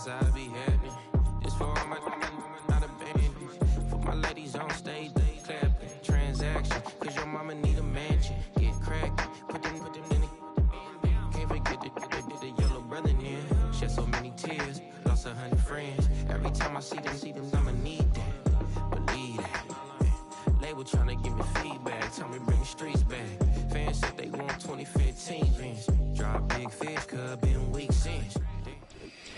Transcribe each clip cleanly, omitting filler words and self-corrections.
that's how I be happening. This for all my not abandoned. For my ladies on stage, they clapping. Transaction, cause your mama need a mansion. Get crackin', put them in the. Can't forget the yellow brother in. Shed so many tears, lost 100 friends. Every time I see them, I'ma need that. Believe that. Label tryna give me feedback, tell me bring the streets back. Fans said they want 2015 Vince. Drop big fish, cuz been weak since.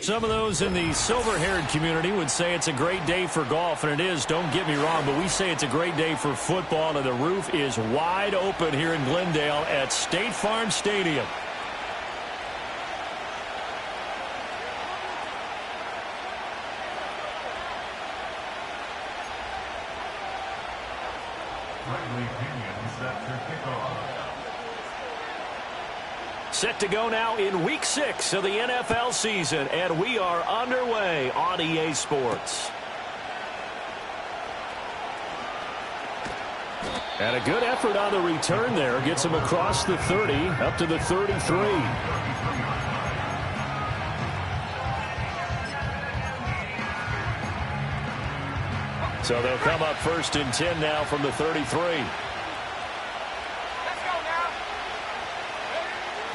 Some of those in the silver-haired community would say it's a great day for golf, and it is, don't get me wrong, but we say it's a great day for football, and the roof is wide open here in Glendale at State Farm Stadium. Set to go now in Week 6 of the NFL season, and we are underway on EA Sports. And a good effort on the return there. Gets him across the 30, up to the 33. So they'll come up 1st and 10 now from the 33.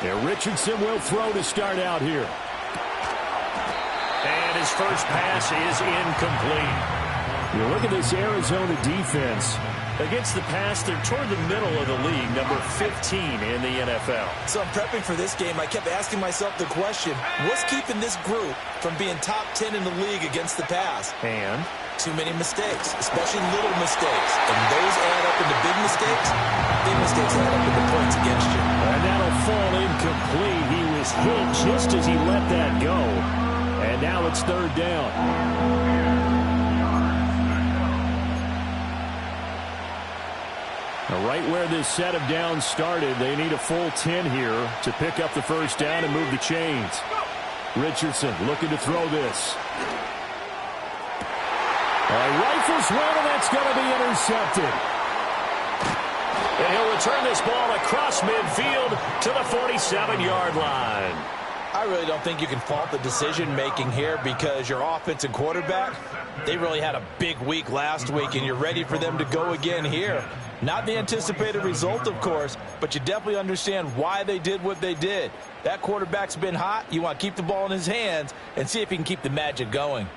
Yeah, Richardson will throw to start out here. And his first pass is incomplete. You look at this Arizona defense. Against the pass, they're toward the middle of the league, number 15 in the NFL. So I'm prepping for this game. I kept asking myself the question, what's keeping this group from being top 10 in the league against the pass? And? Too many mistakes, especially little mistakes. And those add up into big mistakes. Big mistakes add up into points against you. And that'll fall incomplete. He was hit just as he let that go. And now it's 3rd down. Now, right where this set of downs started, they need a full 10 here to pick up the 1st down and move the chains. Richardson looking to throw this. Rifles one, and that's going to be intercepted. And he'll return this ball across midfield to the 47-yard line. I really don't think you can fault the decision-making here because your offense and quarterback, they really had a big week last week, and you're ready for them to go again here. Not the anticipated result, of course, but you definitely understand why they did what they did. That quarterback's been hot. You want to keep the ball in his hands and see if he can keep the magic going.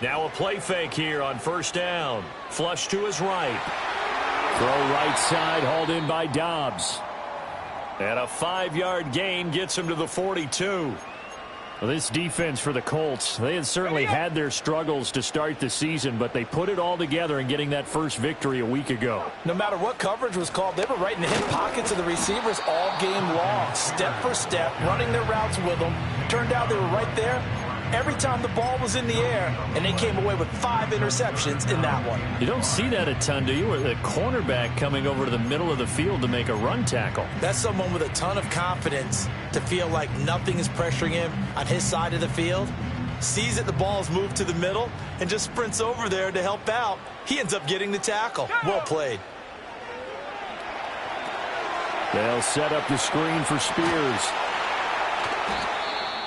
Now a play fake here on 1st down. Flush to his right. Throw right side, hauled in by Dobbs. And a 5-yard gain gets him to the 42. Well, this defense for the Colts, they had certainly had their struggles to start the season, but they put it all together in getting that first victory a week ago. No matter what coverage was called, they were right in the hip pockets of the receivers all game long. Step for step, running their routes with them. Turned out they were right there every time the ball was in the air, and they came away with 5 interceptions in that one. You don't see that a ton, do you? Or the cornerback coming over to the middle of the field to make a run tackle. That's someone with a ton of confidence to feel like nothing is pressuring him on his side of the field. Sees that the ball is moved to the middle and just sprints over there to help out. He ends up getting the tackle. Well played. They'll set up the screen for Spears.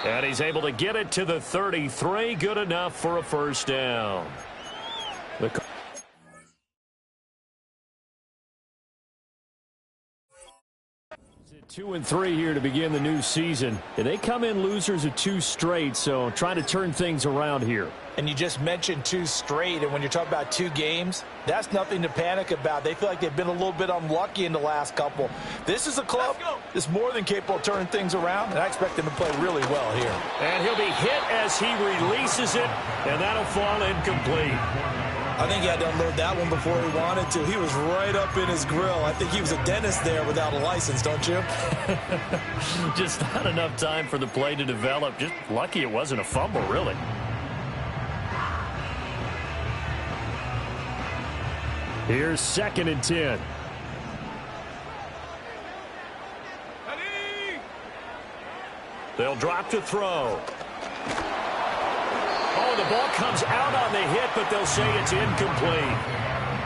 And he's able to get it to the 33. Good enough for a 1st down. The 2-3 here to begin the new season. And they come in losers of 2 straight, so trying to turn things around here. And you just mentioned 2 straight, and when you're talking about 2 games, that's nothing to panic about. They feel like they've been a little bit unlucky in the last couple. This is a club that's more than capable of turning things around, and I expect them to play really well here. And he'll be hit as he releases it, and that'll fall incomplete. I think he had to unload that one before he wanted to. He was right up in his grill. I think he was a dentist there without a license, don't you? Just not enough time for the play to develop. Just lucky it wasn't a fumble, really. Here's 2nd and 10. They'll drop to throw. Oh, the ball comes out on the hit, but they'll say it's incomplete.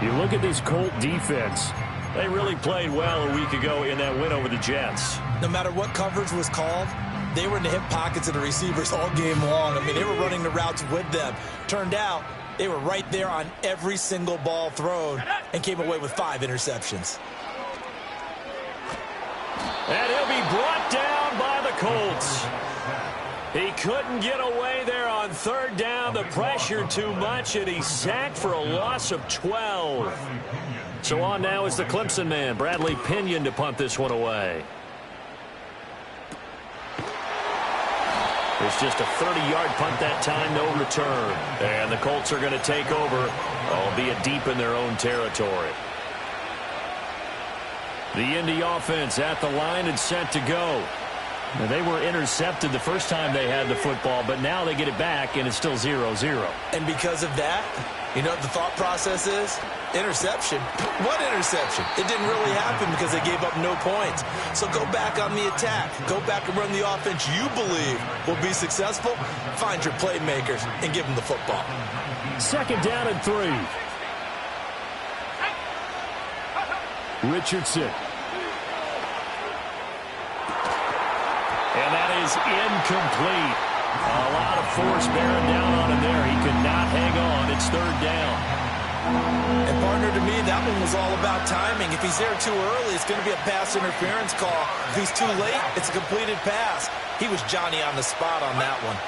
You look at this Colt defense. They really played well a week ago in that win over the Jets. No matter what coverage was called, they were in the hip pockets of the receivers all game long. I mean, they were running the routes with them. Turned out, they were right there on every single ball thrown and came away with 5 interceptions. And he'll be brought down by the Colts. He couldn't get away there on third down. The pressure too much, and he's sacked for a loss of 12. So on now is the Clemson man, Bradley Pinion, to punt this one away. It's just a 30-yard punt that time, no return. And the Colts are going to take over, albeit deep in their own territory. The Indy offense at the line and set to go. Now, they were intercepted the first time they had the football, but now they get it back, and it's still 0-0. And because of that, you know what the thought process is? Interception. What interception? It didn't really happen because they gave up no points. So go back on the attack. Go back and run the offense you believe will be successful. Find your playmakers and give them the football. Second down and 3. Richardson. And that is incomplete. A lot of force bearing down on him there. He could not hang on. It's third down. And partner, to me, that one was all about timing. If he's there too early, it's going to be a pass interference call. If he's too late, it's a completed pass. He was Johnny on the spot on that one.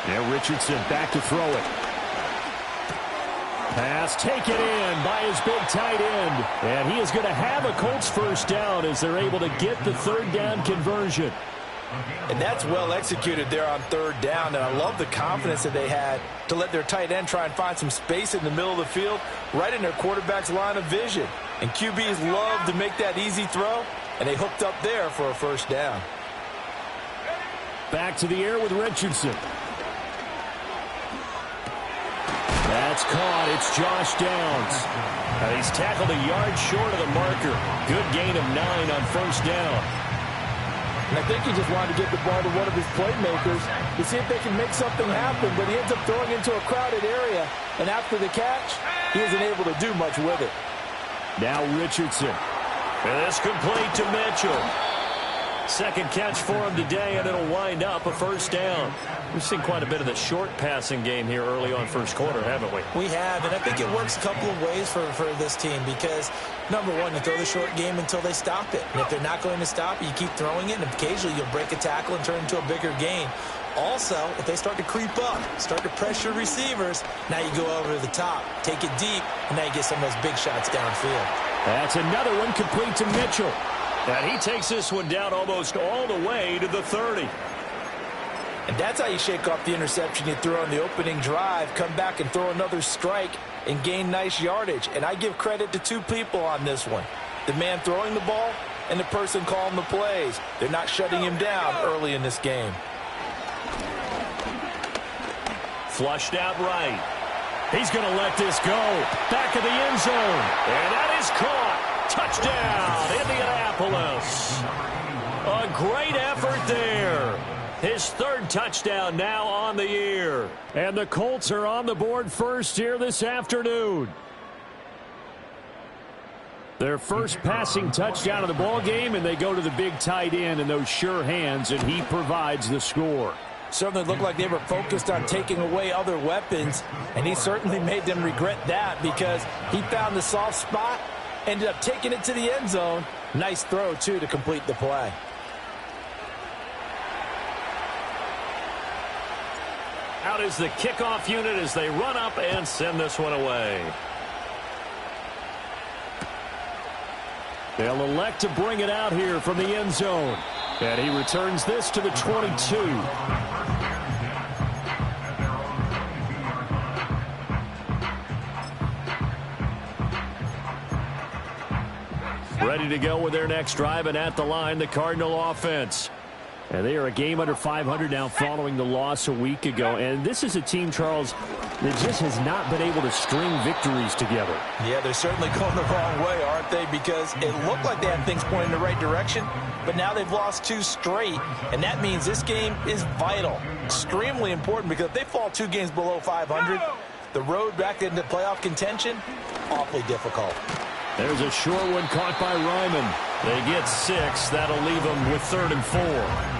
Yeah, Richardson back to throw it. Pass taken in by his big tight end. And he is going to have a Colts first down as they're able to get the third down conversion. And that's well executed there on third down. And I love the confidence that they had to let their tight end try and find some space in the middle of the field, right in their quarterback's line of vision. And QBs love to make that easy throw, and they hooked up there for a first down. Back to the air with Richardson. That's caught. It's Josh Downs. And he's tackled a yard short of the marker. Good gain of 9 on first down. And I think he just wanted to get the ball to one of his playmakers to see if they can make something happen, but he ends up throwing into a crowded area. And after the catch, he isn't able to do much with it. Now Richardson. And this complete to Mitchell. Second catch for him today, and it'll wind up a first down. We've seen quite a bit of the short passing game here early on first quarter, haven't we? We have, and I think it works a couple of ways for this team because, number one, you throw the short game until they stop it. And if they're not going to stop it, you keep throwing it, and occasionally you'll break a tackle and turn it into a bigger gain. Also, if they start to creep up, start to pressure receivers, now you go over to the top, take it deep, and now you get some of those big shots downfield. That's another one complete to Mitchell. And he takes this one down almost all the way to the 30. And that's how you shake off the interception you threw on the opening drive, come back and throw another strike and gain nice yardage. And I give credit to 2 people on this one. The man throwing the ball and the person calling the plays. They're not shutting him down early in this game. Flushed out right. He's going to let this go. Back of the end zone. And that is caught. Touchdown, Indianapolis. A great effort there. His third touchdown now on the year. And the Colts are on the board first here this afternoon. Their first passing touchdown of the ball game, and they go to the big tight end in those sure hands, and he provides the score. Certainly looked like they were focused on taking away other weapons, and he certainly made them regret that because he found the soft spot, ended up taking it to the end zone. Nice throw, too, to complete the play. Out is the kickoff unit as they run up and send this one away. They'll elect to bring it out here from the end zone. And he returns this to the 22. Ready to go with their next drive, and at the line, the Cardinal offense. And they are a game under 500 now following the loss a week ago. And this is a team, Charles, that just has not been able to string victories together. Yeah, they're certainly going the wrong way, aren't they? Because it looked like they had things pointing in the right direction, but now they've lost 2 straight. And that means this game is vital, extremely important, because if they fall 2 games below 500, the road back into playoff contention, awfully difficult. There's a short one caught by Ryman. They get 6. That'll leave them with 3rd and 4.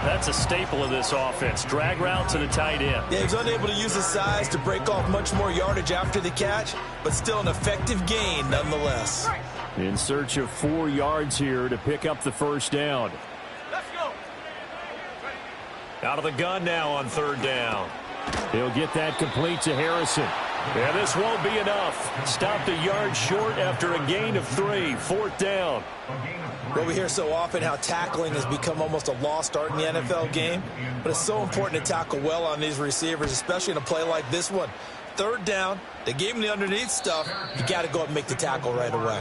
That's a staple of this offense. Drag route to the tight end. Yeah, he's unable to use his size to break off much more yardage after the catch, but still an effective gain nonetheless. In search of 4 yards here to pick up the first down. Let's go. Out of the gun now on 3rd down. He'll get that complete to Harrison. Yeah, this won't be enough. Stopped a yard short after a gain of 3. 4th down. Well, we hear so often how tackling has become almost a lost art in the NFL game, but it's so important to tackle well on these receivers, especially in a play like this one. 3rd down, they gave him the underneath stuff. You got to go up and make the tackle right away.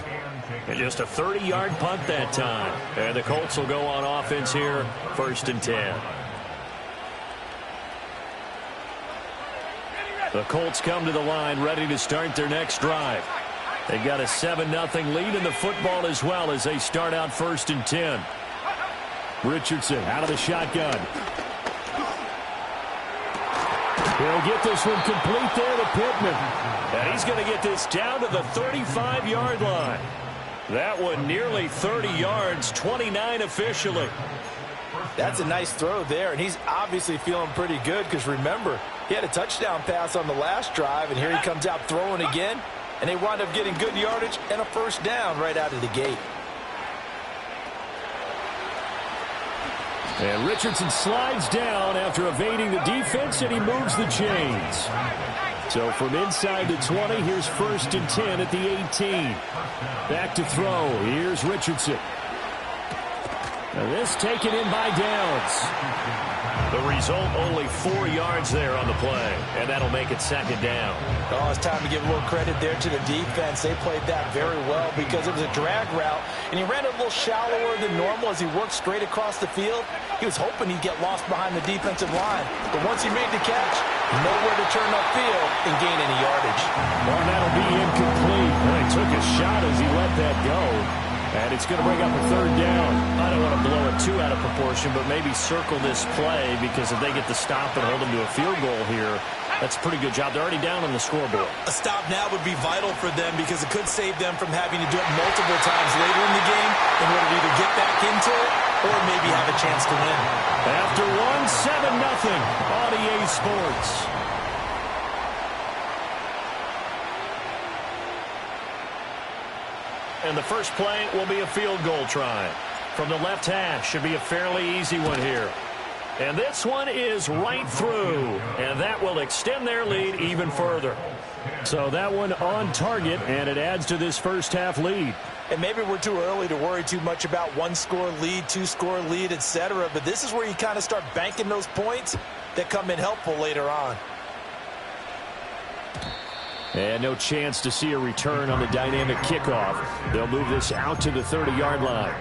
And just a 30-yard punt that time. And the Colts will go on offense here, 1st and 10. The Colts come to the line ready to start their next drive. They've got a 7-0 lead in the football as well as they start out 1st and 10. Richardson out of the shotgun. He'll get this one complete there to Pittman. And he's going to get this down to the 35-yard line. That one nearly 30 yards, 29 officially. That's a nice throw there, and he's obviously feeling pretty good because, remember, he had a touchdown pass on the last drive, and here he comes out throwing again, and they wind up getting good yardage and a 1st down right out of the gate. And Richardson slides down after evading the defense, and he moves the chains. So from inside the 20, here's 1st and 10 at the 18. Back to throw. Here's Richardson. And this taken in by Downs. The result, only 4 yards there on the play, and that'll make it 2nd down. Oh, it's time to give a little credit there to the defense. They played that very well because it was a drag route, and he ran it a little shallower than normal as he worked straight across the field. He was hoping he'd get lost behind the defensive line, but once he made the catch, nowhere to turn upfield and gain any yardage. Well, that'll be incomplete. Well, he took a shot as he let that go. And it's going to bring up a 3rd down. I don't want to blow it too out of proportion, but maybe circle this play because if they get the stop and hold them to a field goal here, that's a pretty good job. They're already down on the scoreboard. A stop now would be vital for them because it could save them from having to do it multiple times later in the game in order to either get back into it or maybe have a chance to win. After 7-0 on EA Sports. And the first play will be a field goal try. From the left hash, should be a fairly easy one here. And this one is right through. And that will extend their lead even further. So that one on target, and it adds to this first half lead. And maybe we're too early to worry too much about 1-score lead, 2-score lead, etc. But this is where you kind of start banking those points that come in helpful later on. And no chance to see a return on the dynamic kickoff. They'll move this out to the 30-yard line.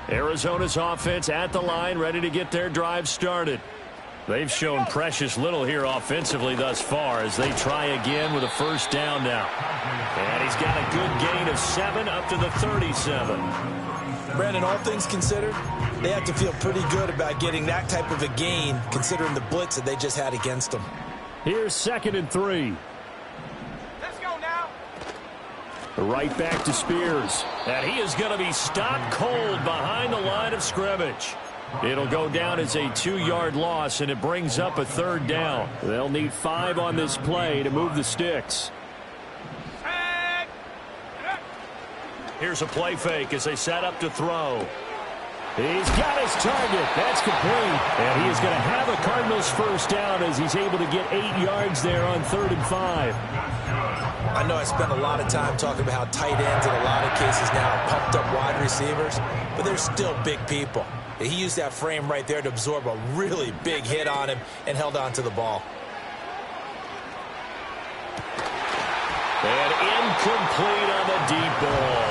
Arizona's offense at the line, ready to get their drive started. They've shown precious little here offensively thus far as they try again with a 1st down now. And he's got a good gain of 7 up to the 37. Brandon, all things considered, they have to feel pretty good about getting that type of a gain considering the blitz that they just had against them. Here's 2nd and 3. Let's go now. Right back to Spears. And he is going to be stopped cold behind the line of scrimmage. It'll go down as a 2-yard loss, and it brings up a 3rd down. They'll need 5 on this play to move the sticks. Here's a play fake as they set up to throw. He's got his target. That's complete. And he is going to have a Cardinals 1st down as he's able to get 8 yards there on 3rd and 5. I know I spent a lot of time talking about how tight ends in a lot of cases now are pumped up wide receivers, but they're still big people. He used that frame right there to absorb a really big hit on him and held on to the ball. And incomplete on the deep ball.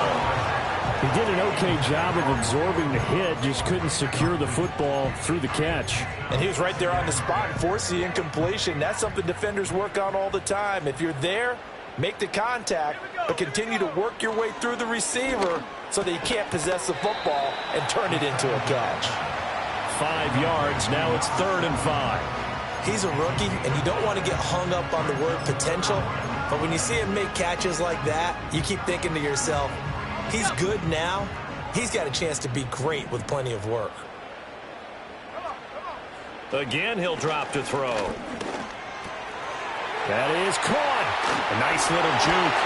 He did an okay job of absorbing the hit, just couldn't secure the football through the catch. And he was right there on the spot and forced the incompletion. That's something defenders work on all the time. If you're there, make the contact, but continue to work your way through the receiver so that you can't possess the football and turn it into a catch. 5 yards, now it's 3rd and 5. He's a rookie, and you don't want to get hung up on the word potential, but when you see him make catches like that, you keep thinking to yourself, he's good now. He's got a chance to be great with plenty of work. Again, he'll drop to throw. That is caught. A nice little juke.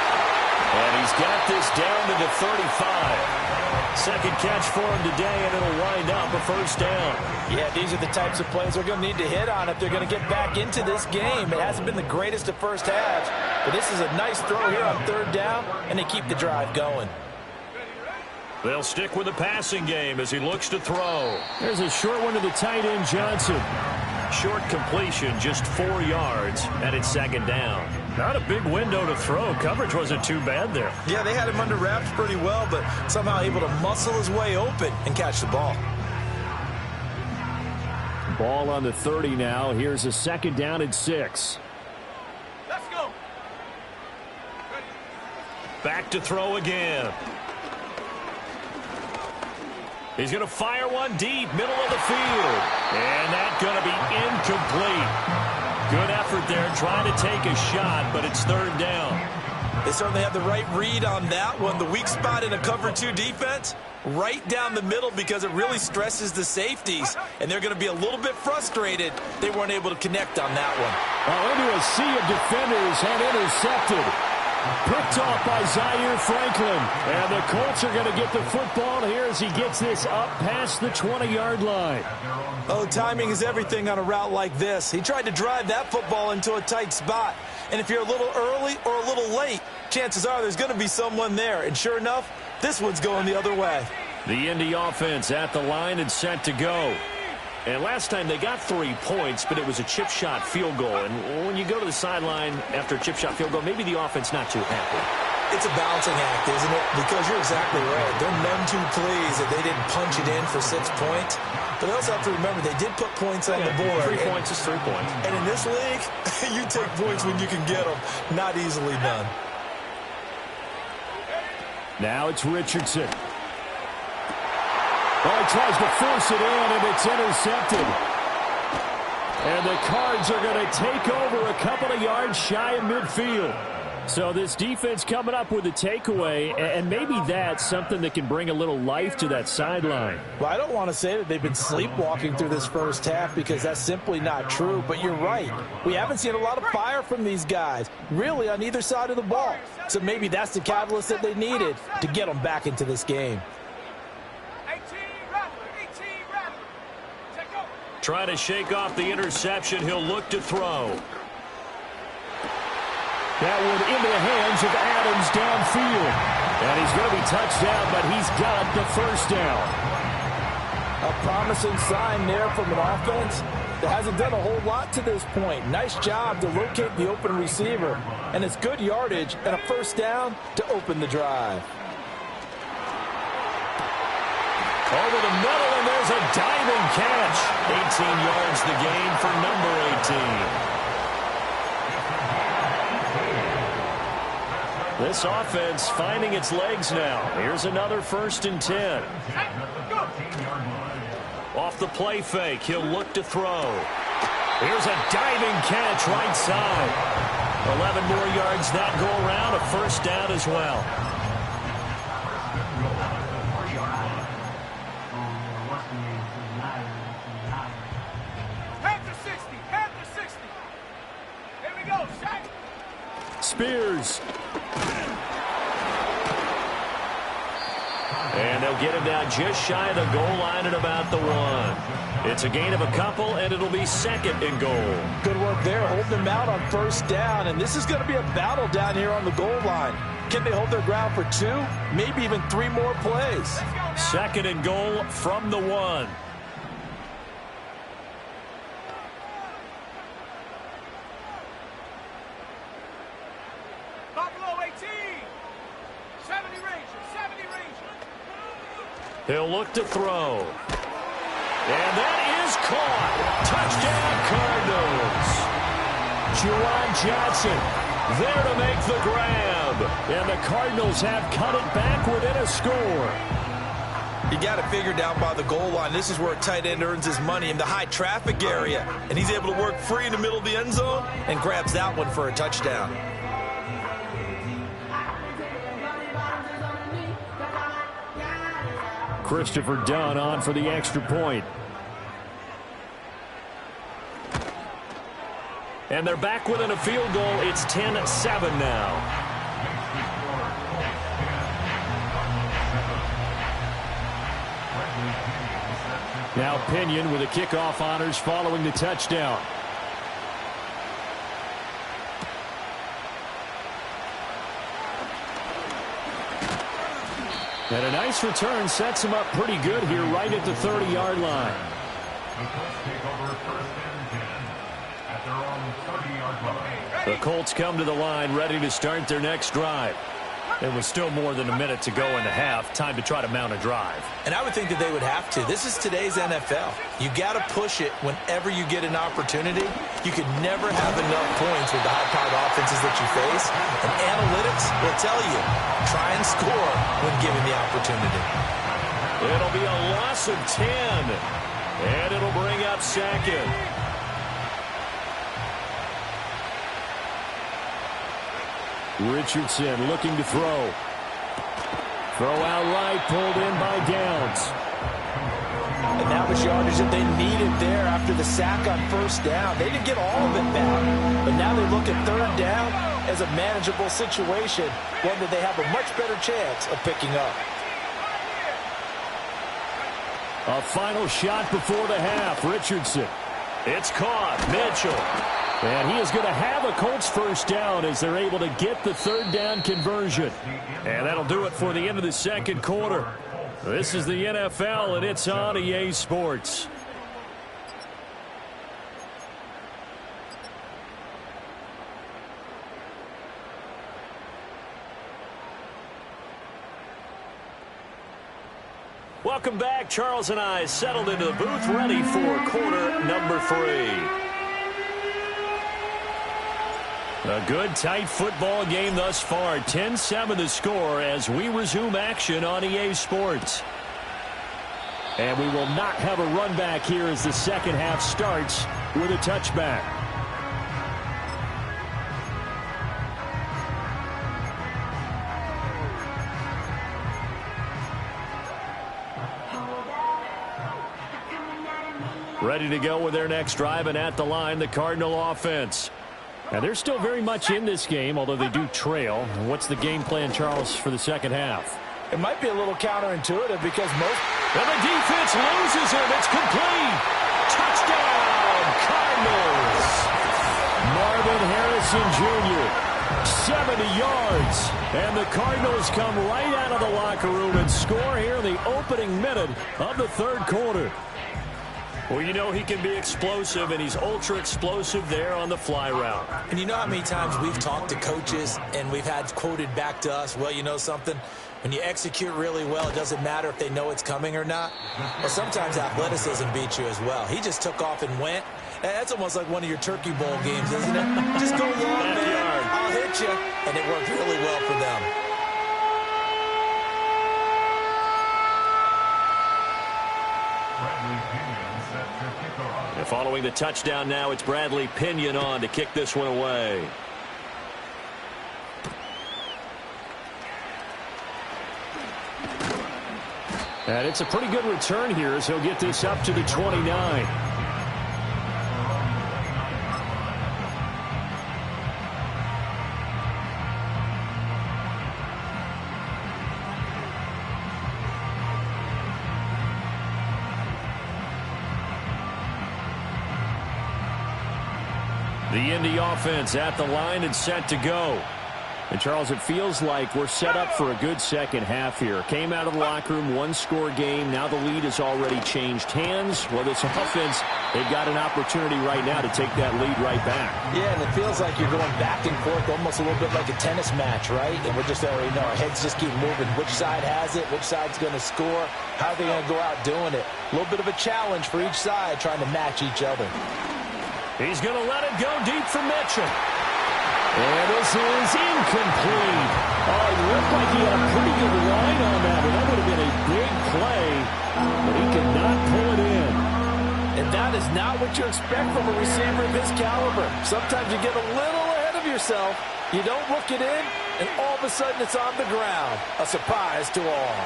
And he's got this down to the 35. Second catch for him today, and it'll wind up a 1st down. Yeah, these are the types of plays they're going to need to hit on if they're going to get back into this game. It hasn't been the greatest of first halves, but this is a nice throw here on 3rd down, and they keep the drive going. They'll stick with the passing game as he looks to throw. There's a short one to the tight end, Johnson. Short completion, just 4 yards, and it's 2nd down. Not a big window to throw. Coverage wasn't too bad there. Yeah, they had him under wraps pretty well, but somehow able to muscle his way open and catch the ball. Ball on the 30 now. Here's a 2nd down and 6. Let's go. Back to throw again. He's going to fire one deep, middle of the field. And that's going to be incomplete. Good effort there, trying to take a shot, but it's 3rd down. They certainly have the right read on that one. The weak spot in a cover 2 defense, right down the middle because it really stresses the safeties. And they're going to be a little bit frustrated they weren't able to connect on that one. Well, into a sea of defenders and intercepted. Picked off by Zaire Franklin. And the Colts are going to get the football here as he gets this up past the 20-yard line. Oh, timing is everything on a route like this. He tried to drive that football into a tight spot. And if you're a little early or a little late, chances are there's going to be someone there. And sure enough, this one's going the other way. The Indy offense at the line and set to go. And last time they got 3 points, but it was a chip shot field goal. And when you go to the sideline after a chip shot field goal, maybe the offense not too happy. It's a balancing act, isn't it? Because you're exactly right. They're none too pleased that they didn't punch it in for 6 points. But they also have to remember they did put points on the board. 3 points is 3 points. And in this league, you take points when you can get them. Not easily done. Now it's Richardson. Oh, he tries to force it in, and it's intercepted. And the Cards are going to take over a couple of yards shy of midfield. So this defense coming up with a takeaway, and maybe that's something that can bring a little life to that sideline. Well, I don't want to say that they've been sleepwalking through this first half because that's simply not true, but you're right. We haven't seen a lot of fire from these guys, really on either side of the ball. So maybe that's the catalyst that they needed to get them back into this game. Trying to shake off the interception. He'll look to throw. That one into the hands of Adams downfield. And he's going to be touched down, but he's got the 1st down. A promising sign there from an offense that hasn't done a whole lot to this point. Nice job to locate the open receiver. And it's good yardage and a 1st down to open the drive. Over the middle, and there's a diving catch. 18 yards the gain for number 18. This offense finding its legs now. Here's another 1st and 10. Off the play fake, he'll look to throw. Here's a diving catch right side. 11 more yards that go around, a 1st down as well. Spears. And they'll get him down just shy of the goal line at about the 1. It's a gain of a couple, and it'll be 2nd and goal. Good work there, holding them out on 1st down. And this is going to be a battle down here on the goal line. Can they hold their ground for 2, maybe even 3 more plays? 2nd and goal from the 1. He'll look to throw. And that is caught. Touchdown, Cardinals. Juwan Johnson there to make the grab. And the Cardinals have cut it back within a score. You got it figured down by the goal line. This is where a tight end earns his money in the high traffic area. And he's able to work free in the middle of the end zone and grabs that one for a touchdown. Christopher Dunn on for the extra point. And they're back within a field goal. It's 10-7 now. Now Pinion with the kickoff honors following the touchdown. And a nice return sets him up pretty good here right at the 30-yard line. The Colts come to the line ready to start their next drive. There was still more than a minute to go in the half. Time to try to mount a drive. And I would think that they would have to. This is today's NFL. You got to push it whenever you get an opportunity. You can never have enough points with the high-powered offenses that you face. And analytics will tell you, try and score when given the opportunity. It'll be a loss of 10. And it'll bring up second. Richardson looking to throw. Throw out right, pulled in by Downs. And that was yardage that they needed there after the sack on first down. They didn't get all of it back, but now they look at third down as a manageable situation, one that they have a much better chance of picking up. A final shot before the half. Richardson. It's caught. Mitchell. And he is going to have a Colts first down as they're able to get the third down conversion. And that'll do it for the end of the second quarter. This is the NFL, and it's on EA Sports. Welcome back. Charles and I settled into the booth ready for quarter number 3. A good, tight football game thus far. 10-7 the score as we resume action on EA Sports. And we will not have a run back here as the second half starts with a touchback. Ready to go with their next drive, and at the line, the Cardinal offense. And they're still very much in this game, although they do trail. What's the game plan, Charles, for the second half? It might be a little counterintuitive because most... And the defense loses him. It's complete. Touchdown, Cardinals. Marvin Harrison Jr., 70 yards. And the Cardinals come right out of the locker room and score here in the opening minute of the third quarter. Well, you know he can be explosive, and he's ultra-explosive there on the fly route. And you know how many times we've talked to coaches and we've had quoted back to us, well, you know something? When you execute really well, it doesn't matter if they know it's coming or not. Well, sometimes athleticism beats you as well. He just took off and went. And that's almost like one of your Turkey Bowl games, isn't it? Just go long, man. I'll hit you. And it worked really well for them. And following the touchdown now, it's Bradley Pinion on to kick this one away. And it's a pretty good return here as he'll get this up to the 29. The Indy offense at the line and set to go. And, Charles, it feels like we're set up for a good second half here. Came out of the locker room, one-score game. Now the lead has already changed hands. Well, this offense, they've got an opportunity right now to take that lead right back. Yeah, and it feels like you're going back and forth almost a little bit like a tennis match, right? And we're just already know our heads just keep moving. Which side has it? Which side's going to score? How are they going to go out doing it? A little bit of a challenge for each side trying to match each other. He's going to let it go deep for Mitchell. And this is incomplete. Oh, it looked like he had a pretty good line on that, but that would have been a big play, but he could not pull it in. And that is not what you expect from a receiver of his caliber. Sometimes you get a little ahead of yourself, you don't look it in, and all of a sudden it's on the ground. A surprise to all.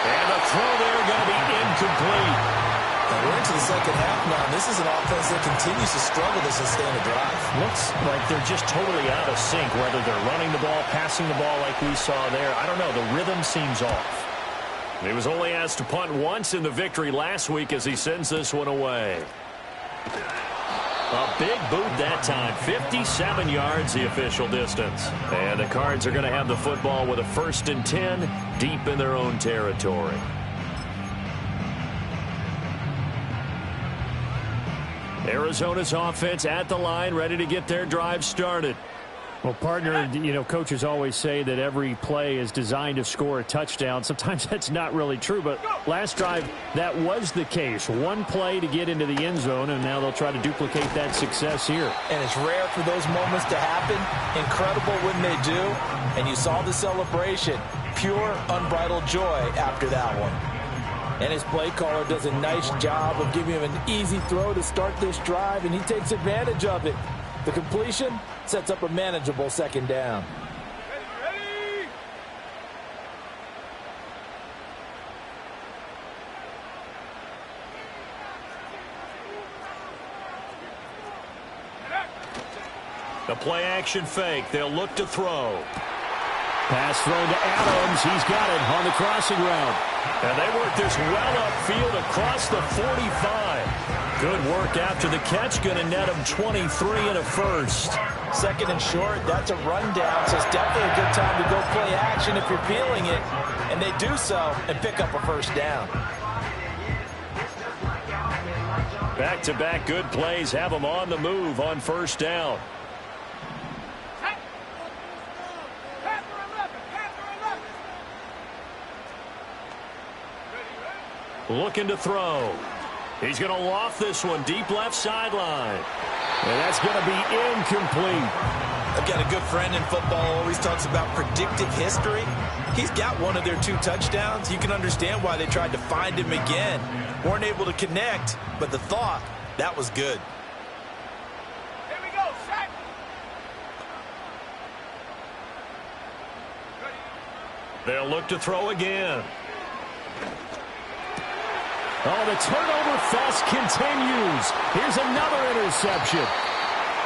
And the throw there going to be incomplete. And we're into the second half now. This is an offense that continues to struggle to sustain a drive. Looks like they're just totally out of sync, whether they're running the ball, passing the ball like we saw there. I don't know. The rhythm seems off. He was only asked to punt once in the victory last week as he sends this one away. A big boot that time. 57 yards the official distance. And the Cards are going to have the football with a 1st and 10 deep in their own territory. Arizona's offense at the line, ready to get their drive started. Well, partner, you know, coaches always say that every play is designed to score a touchdown. Sometimes that's not really true, but last drive, that was the case. One play to get into the end zone, and now they'll try to duplicate that success here. And it's rare for those moments to happen. Incredible when they do. And you saw the celebration. Pure, unbridled joy after that one. And his play caller does a nice job of giving him an easy throw to start this drive, and he takes advantage of it. The completion sets up a manageable 2nd down. Ready. The play action fake. They'll look to throw. Pass thrown to Adams. He's got it on the crossing route. And they work this well upfield across the 45. Good work after the catch. Going to net him 23 and a first. 2nd and short, that's a rundown, so it's definitely a good time to go play action if you're feeling it. And they do so and pick up a 1st down. Back-to-back good plays have them on the move on 1st down. Looking to throw. He's going to loft this one deep left sideline. And that's going to be incomplete. I've got a good friend in football, always talks about predictive history. He's got one of their 2 touchdowns. You can understand why they tried to find him again. Weren't able to connect, but the thought, that was good. Here we go, sack. They'll look to throw again. Oh, the turnover fest continues. Here's another interception.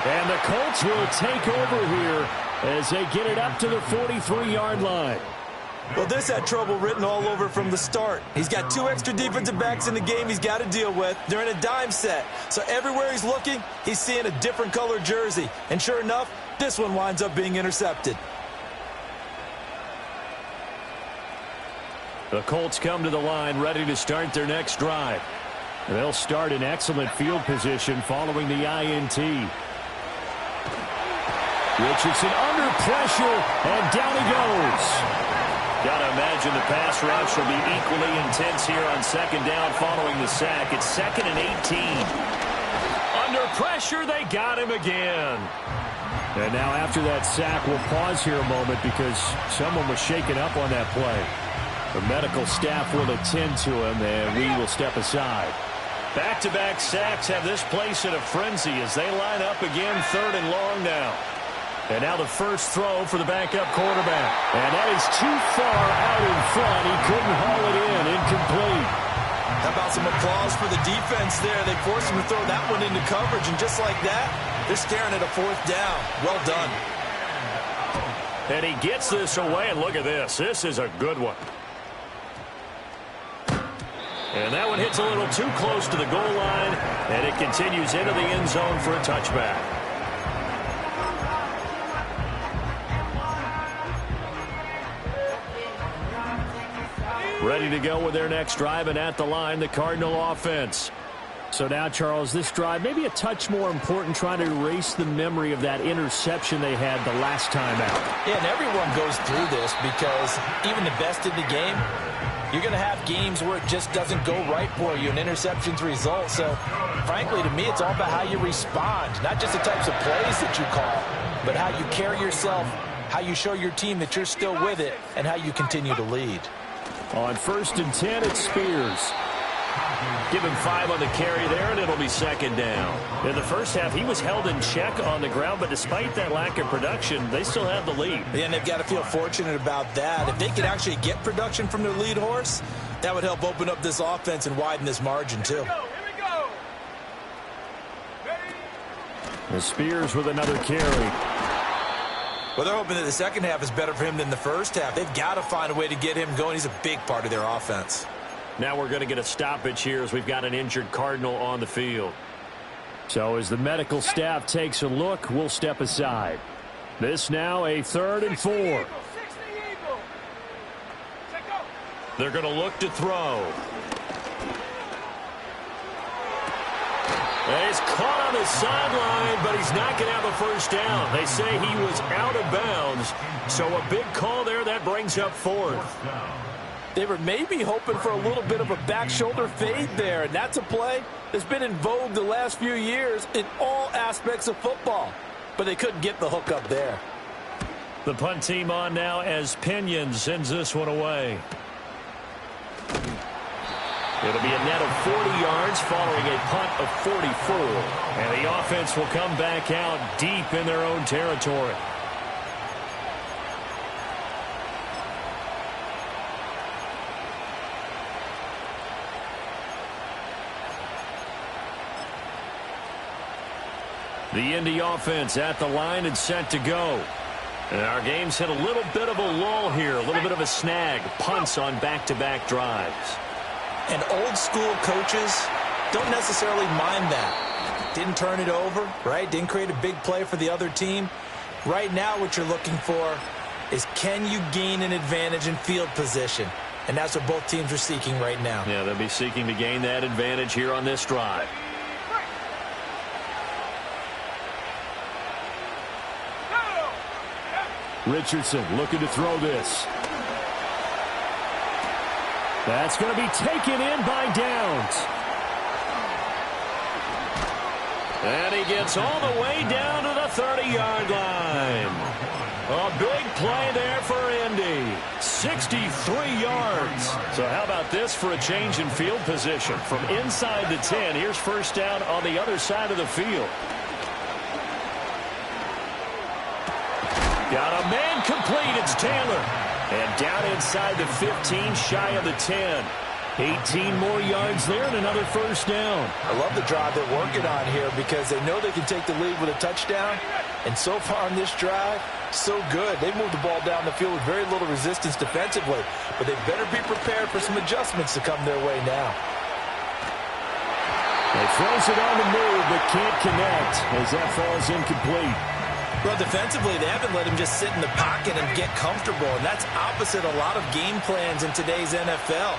And the Colts will take over here as they get it up to the 43-yard line. Well, this had trouble written all over from the start. He's got 2 extra defensive backs in the game he's got to deal with. They're in a dime set. So everywhere he's looking, he's seeing a different color jersey. And sure enough, this one winds up being intercepted. The Colts come to the line ready to start their next drive. They'll start in excellent field position following the INT. Richardson under pressure, and down he goes. Gotta imagine the pass rush will be equally intense here on 2nd down following the sack. It's 2nd and 18. Under pressure, they got him again. And now after that sack, we'll pause here a moment because someone was shaken up on that play. The medical staff will attend to him, and we will step aside. Back-to-back sacks have this place in a frenzy as they line up again 3rd and long now. And now the first throw for the backup quarterback. And that is too far out in front. He couldn't haul it in. Incomplete. How about some applause for the defense there? They forced him to throw that one into coverage, and just like that, they're staring at a 4th down. Well done. And he gets this away, and look at this. This is a good one. And that one hits a little too close to the goal line, and it continues into the end zone for a touchback. Ready to go with their next drive, and at the line, the Cardinal offense. So now, Charles, this drive maybe a touch more important, trying to erase the memory of that interception they had the last time out. Yeah, and everyone goes through this because even the best in the game, you're going to have games where it just doesn't go right for you, and interceptions result. So, frankly, to me, it's all about how you respond, not just the types of plays that you call, but how you carry yourself, how you show your team that you're still with it, and how you continue to lead. On 1st and 10, it's Spears. Give him 5 on the carry there, and it'll be 2nd down. In the first half, he was held in check on the ground, but despite that lack of production, they still have the lead. Yeah, and they've got to feel fortunate about that. If they could actually get production from their lead horse, that would help open up this offense and widen this margin, too. Here we go. The Spears with another carry. Well, they're hoping that the second half is better for him than the first half. They've got to find a way to get him going. He's a big part of their offense. Now we're going to get a stoppage here as we've got an injured Cardinal on the field. So as the medical staff takes a look, we'll step aside. This now a 3rd and 4. They're going to look to throw. He's caught on the sideline, but he's not going to have a first down. They say he was out of bounds, so a big call there. That brings up 4th. They were maybe hoping for a little bit of a back shoulder fade there, and that's a play that's been in vogue the last few years in all aspects of football. But they couldn't get the hook up there. The punt team on now as Pinion sends this one away. It'll be a net of 40 yards following a punt of 44. And the offense will come back out deep in their own territory. The Indy offense at the line and set to go. And our game's hit a little bit of a lull here, a little bit of a snag. Punts on back-to-back drives. And old school coaches don't necessarily mind that. Didn't turn it over, right? Didn't create a big play for the other team. Right now what you're looking for is, can you gain an advantage in field position? And that's what both teams are seeking right now. Yeah, they'll be seeking to gain that advantage here on this drive. Richardson looking to throw this. That's going to be taken in by Downs. And he gets all the way down to the 30-yard line. A big play there for Indy. 63 yards. So how about this for a change in field position? From inside the 10, here's first down on the other side of the field. Got a man complete. It's Taylor. And down inside the 15, shy of the 10. 18 more yards there and another first down. I love the drive they're working on here because they know they can take the lead with a touchdown. And so far on this drive, so good. They moved the ball down the field with very little resistance defensively. But they better be prepared for some adjustments to come their way now. They throws it on the move but can't connect as that falls incomplete. Well, defensively, they haven't let him just sit in the pocket and get comfortable, and that's opposite a lot of game plans in today's NFL.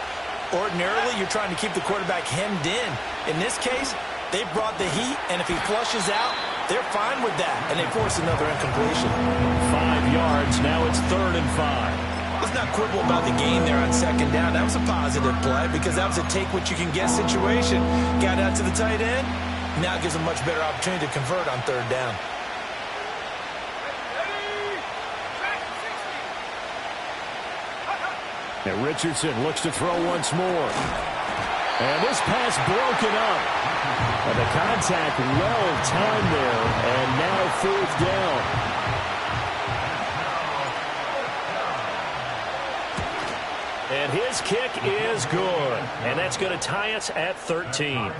Ordinarily, you're trying to keep the quarterback hemmed in. In this case, they brought the heat, and if he flushes out, they're fine with that, and they force another incompletion. 5 yards, now it's 3rd and 5. Let's not quibble about the gain there on second down. That was a positive play because that was a take-what-you-can-get situation. Got out to the tight end. Now it gives them much better opportunity to convert on third down. And Richardson looks to throw once more. And this pass broken up. And the contact well timed there. And now 4th down. And his kick is good. And that's going to tie us at 13.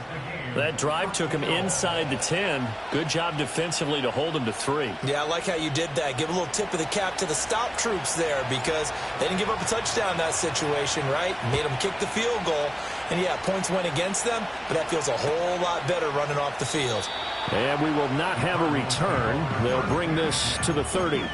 That drive took him inside the 10. Good job defensively to hold him to 3. Yeah, I like how you did that. Give a little tip of the cap to the stop troops there because they didn't give up a touchdown in that situation, right? Made them kick the field goal. And, yeah, points went against them, but that feels a whole lot better running off the field. And we will not have a return. They'll bring this to the 30.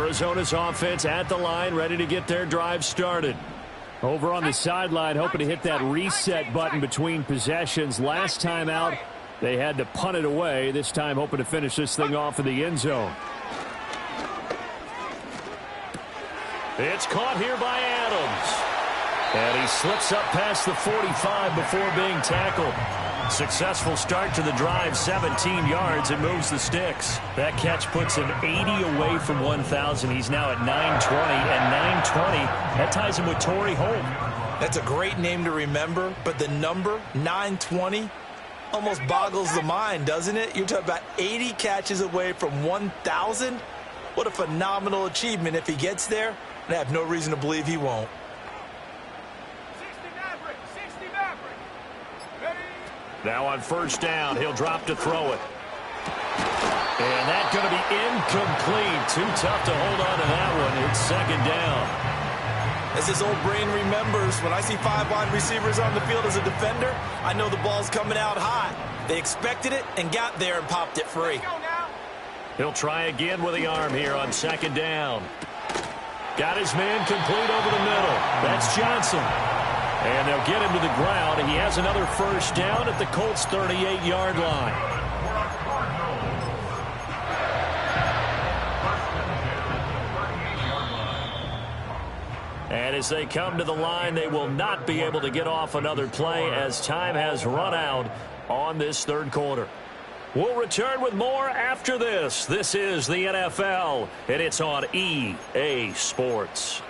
Arizona's offense at the line, ready to get their drive started. Over on the sideline, hoping to hit that reset button between possessions. Last time out, they had to punt it away. This time, hoping to finish this thing off in the end zone. It's caught here by Adams. And he slips up past the 45 before being tackled. Successful start to the drive, 17 yards, and moves the sticks. That catch puts him 80 away from 1,000. He's now at 920, and 920, that ties him with Torrey Holt. That's a great name to remember, but the number, 920, almost boggles the mind, doesn't it? You're talking about 80 catches away from 1,000? What a phenomenal achievement if he gets there, and I have no reason to believe he won't. Now on first down, he'll drop to throw it. And that's going to be incomplete. Too tough to hold on to that one. It's second down. As his old brain remembers, when I see 5 wide receivers on the field as a defender, I know the ball's coming out hot. They expected it and got there and popped it free. He'll try again with the arm here on second down. Got his man complete over the middle. That's Johnson. And they'll get him to the ground. He has another first down at the Colts' 38-yard line. And as they come to the line, they will not be able to get off another play as time has run out on this third quarter. We'll return with more after this. This is the NFL, and it's on EA Sports.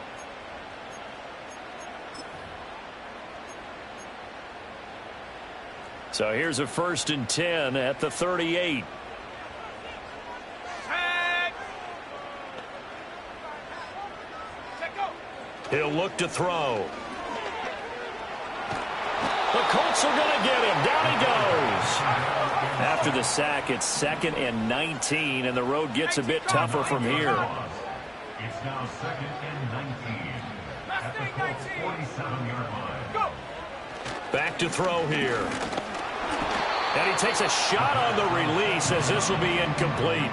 So here's a 1st and 10 at the 38. He'll look to throw. The Colts are going to get him. Down he goes. After the sack, it's 2nd and 19, and the road gets a bit tougher from here. It's now 2nd and 19 at the Colts' 47-yard line. Back to throw here. And he takes a shot on the release as this will be incomplete.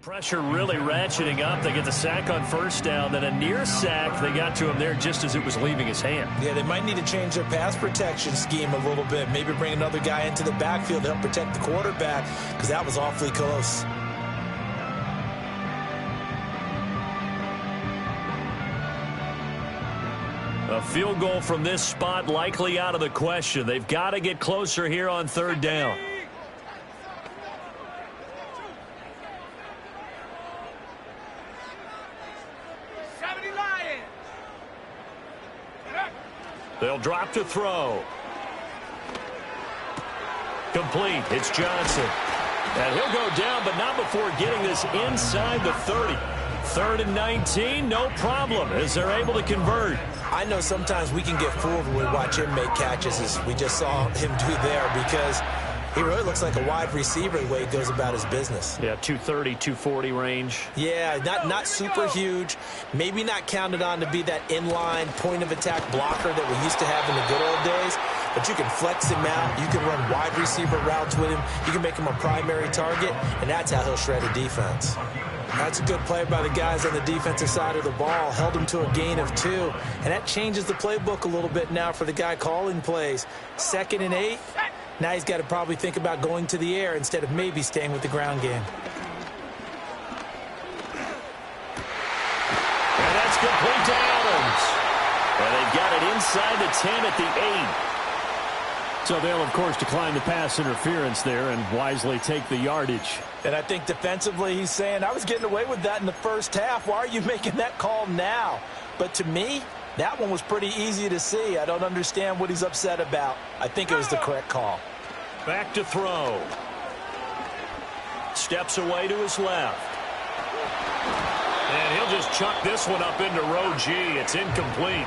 Pressure really ratcheting up. They get the sack on first down, then a near sack. They got to him there just as it was leaving his hand. Yeah, they might need to change their pass protection scheme a little bit. Maybe bring another guy into the backfield to help protect the quarterback, because that was awfully close. A field goal from this spot likely out of the question. They've got to get closer here on third down. They'll drop to throw. Complete. It's Johnson. And he'll go down, but not before getting this inside the 30. 3rd and 19, no problem, as they're able to convert. I know sometimes we can get fooled when we watch him make catches, as we just saw him do there, because he really looks like a wide receiver the way he goes about his business. Yeah, 230, 240 range. Yeah, not super huge. Maybe not counted on to be that inline point-of-attack blocker that we used to have in the good old days. But you can flex him out. You can run wide receiver routes with him. You can make him a primary target, and that's how he'll shred a defense. That's a good play by the guys on the defensive side of the ball. Held him to a gain of 2. And that changes the playbook a little bit now for the guy calling plays. 2nd and 8. Now he's got to probably think about going to the air instead of maybe staying with the ground game. And that's complete to Adams. And they've got it inside the 10 at the 8. So they'll, of course, decline the pass interference there and wisely take the yardage. And I think defensively he's saying, I was getting away with that in the first half. Why are you making that call now? But to me, That one was pretty easy to see. I don't understand what he's upset about. I think it was the correct call. Back to throw. Steps away to his left. And he'll just chuck this one up into row G. It's incomplete.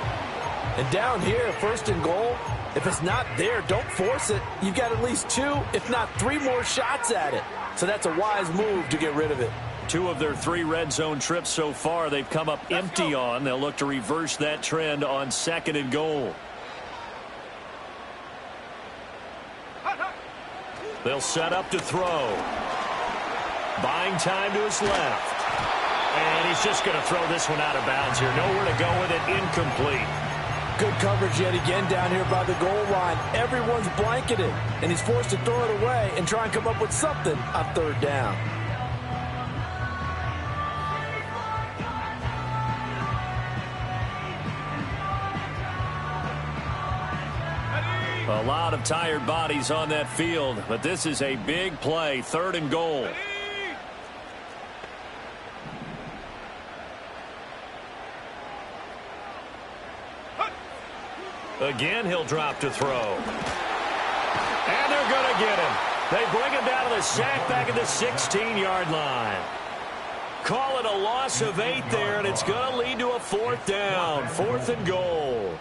And down here, 1st and goal, if it's not there, don't force it. You've got at least 2, if not 3 more shots at it. So that's a wise move to get rid of it. 2 of their 3 red zone trips so far, they've come up empty on. They'll look to reverse that trend on 2nd and goal. They'll set up to throw. Buying time to his left. And he's just going to throw this one out of bounds here. Nowhere to go with it. Incomplete. Good coverage yet again down here by the goal line. Everyone's blanketed, and he's forced to throw it away and try and come up with something on 3rd down. A lot of tired bodies on that field, but this is a big play. 3rd and goal. Again, he'll drop to throw. And they're going to get him. They bring him down to the sack back at the 16-yard line. Call it a loss of 8 there, and it's going to lead to a 4th down. 4th and goal.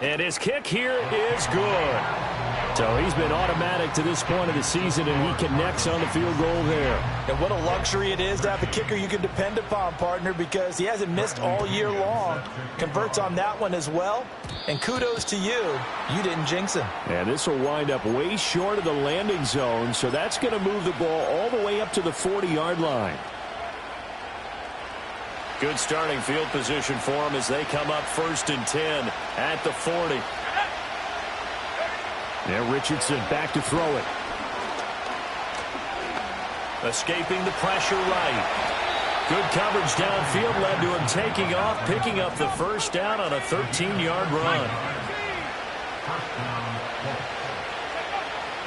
And his kick here is good. So he's been automatic to this point of the season, and he connects on the field goal there. And what a luxury it is to have a kicker you can depend upon, partner, because he hasn't missed all year long. Converts on that one as well. And kudos to you. You didn't jinx him. And this will wind up way short of the landing zone, so that's going to move the ball all the way up to the 40-yard line. Good starting field position for them as they come up 1st and 10 at the 40. Now Richardson back to throw it. Escaping the pressure right. Good coverage downfield led to him taking off, picking up the 1st down on a 13-yard run.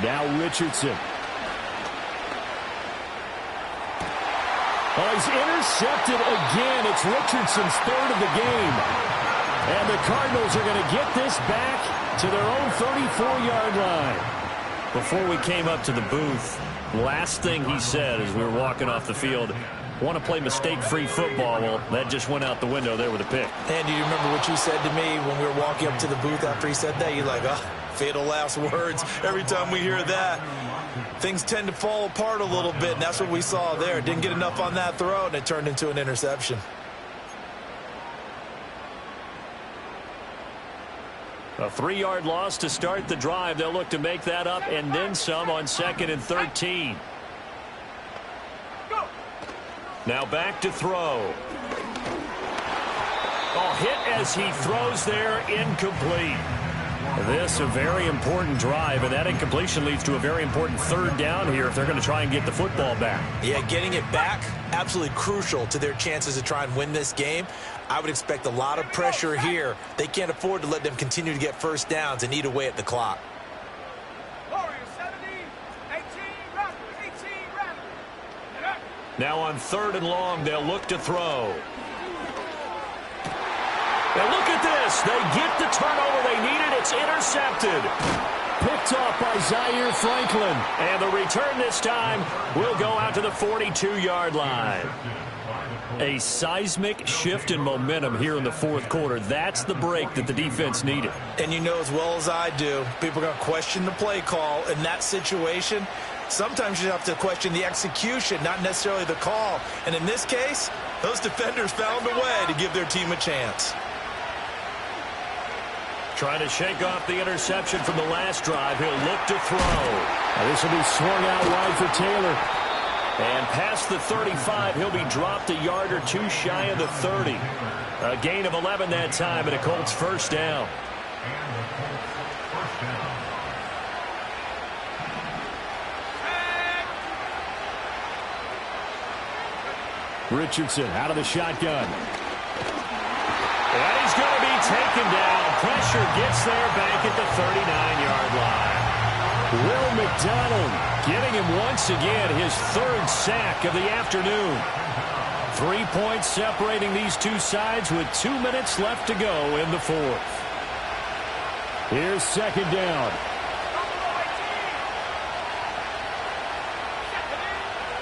Now Richardson. Oh, he's intercepted again. It's Richardson's 3rd of the game. And the Cardinals are going to get this back to their own 34-yard line. Before we came up to the booth, last thing he said as we were walking off the field, want to play mistake-free football. Well, that just went out the window there with a pick. And do you remember what you said to me when we were walking up to the booth after he said that? You're like, oh, fatal last words. Every time we hear that, things tend to fall apart a little bit, and that's what we saw there. Didn't get enough on that throw, and it turned into an interception. A 3-yard loss to start the drive. They'll look to make that up and then some on 2nd and 13. Now back to throw. Oh, hit as he throws there, incomplete. This a very important drive, and that incompletion leads to a very important 3rd down here if they're going to try and get the football back. Yeah, getting it back, absolutely crucial to their chances to try and win this game. I would expect a lot of pressure here. They can't afford to let them continue to get 1st downs and eat away at the clock. Now on 3rd and long, they'll look to throw. And look at this. They get the turnover they needed. It's intercepted. Picked off by Zaire Franklin. And the return this time will go out to the 42-yard line. A seismic shift in momentum here in the 4th quarter. That's the break that the defense needed. And you know as well as I do, people are going to question the play call in that situation. Sometimes you have to question the execution, not necessarily the call. And in this case, those defenders found a way to give their team a chance. Trying to shake off the interception from the last drive. He'll look to throw. This will be swung out wide for Taylor. And past the 35, he'll be dropped a yard or 2 shy of the 30. A gain of 11 that time, and a Colts 1st down. Richardson out of the shotgun. And he's going to be taken down. Pressure gets there back at the 39-yard line. Will McDonald getting him once again his 3rd sack of the afternoon. 3 points separating these two sides with 2 minutes left to go in the fourth. Here's second down.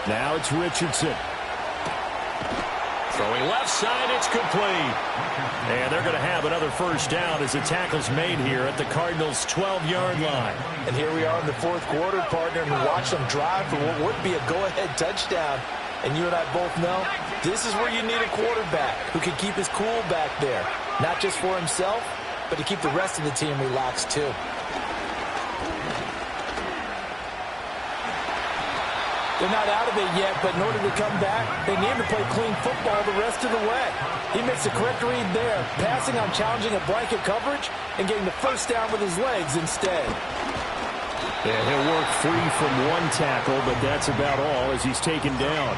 Now it's Richardson. Throwing left side, it's complete. And they're going to have another first down as the tackle's made here at the Cardinals' 12-yard line. And here we are in the fourth quarter, partner, and we watch them drive for what would be a go-ahead touchdown. And you and I both know this is where you need a quarterback who can keep his cool back there. Not just for himself, but to keep the rest of the team relaxed too. They're not out of it yet, but in order to come back, they need to play clean football the rest of the way. He makes the correct read there, passing on challenging a blanket coverage and getting the first down with his legs instead. And he'll work free from one tackle, but that's about all as he's taken down.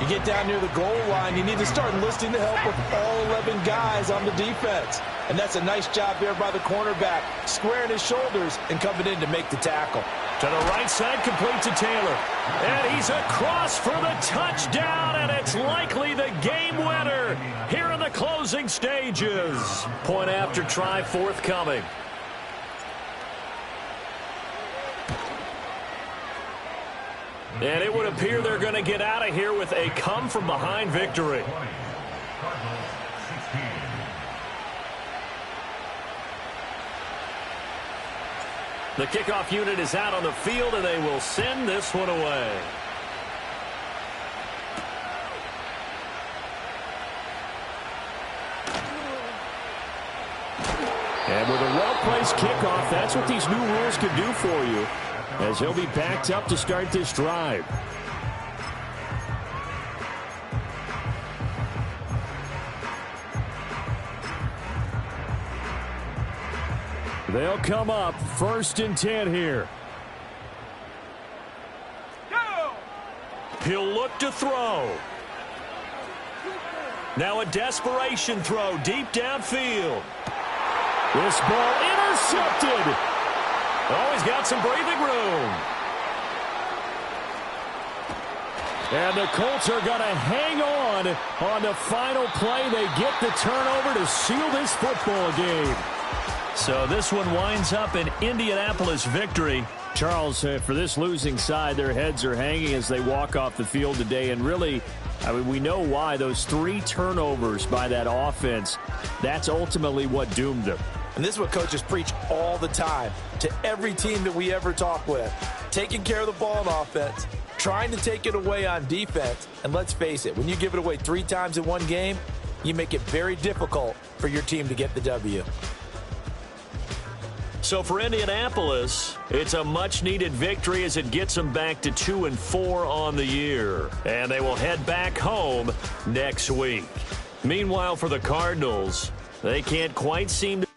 You get down near the goal line, you need to start enlisting the help of all 11 guys on the defense. And that's a nice job there by the cornerback, squaring his shoulders and coming in to make the tackle. To the right side, complete to Taylor. And he's across for the touchdown, and it's likely the game winner here in the closing stages. Point after try forthcoming. And it would appear they're going to get out of here with a come-from-behind victory. The kickoff unit is out on the field, and they will send this one away. And with a well-placed kickoff, that's what these new rules can do for you, as he'll be backed up to start this drive. They'll come up 1st and 10 here. Go! He'll look to throw. Now a desperation throw deep downfield. This ball intercepted. Oh, he's got some breathing room. And the Colts are going to hang on the final play. They get the turnover to seal this football game. So this one winds up an Indianapolis victory. Charles, for this losing side, their heads are hanging as they walk off the field today. And really, I mean, we know why. Those 3 turnovers by that offense, that's ultimately what doomed them. And this is what coaches preach all the time to every team that we ever talk with. Taking care of the ball on offense, trying to take it away on defense. And let's face it, when you give it away 3 times in one game, you make it very difficult for your team to get the W. So for Indianapolis, it's a much-needed victory as it gets them back to 2-4 on the year. And they will head back home next week. Meanwhile, for the Cardinals, they can't quite seem to